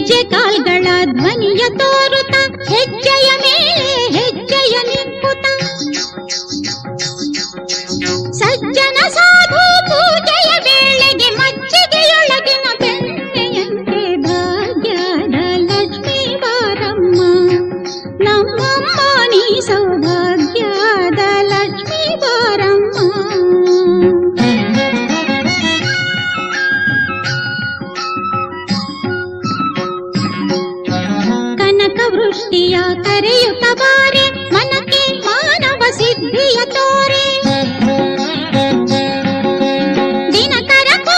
ಗೆಜ್ಜೆ ಕಾಲ್ಗಳ ಧ್ವನಿಯ ತೋರುತ್ತ ಹೆಜ್ಜೆಯ ಮೇಲೆ ಹೆಜ್ಜೆಯ ನಿಂಪುತ ಸಜ್ಜನ ಸಾಧು ಪೂಜೆಯ ವೇಳೆಗೆ ಮಜ್ಜಿಗೆಯೊಳಗಿನ ಬೆಣ್ಣೆಯಂತೆ ಭಾಗ್ಯದ ಲಕ್ಷ್ಮೀ ಬಾರಮ್ಮ ನಮ್ಮಮ್ಮ ನೀ ಸೌಭಾಗ್ಯದ ಲಕ್ಷ್ಮೀ ಬಾರಮ್ಮ. ಕನಕ ವೃಷ್ಟಿಯ ಕರೆಯುತ್ತ ಬಾರೆ ಮನಕ್ಕೆ ಮಾನವ ಸಿದ್ಧಿಯ ತೋರ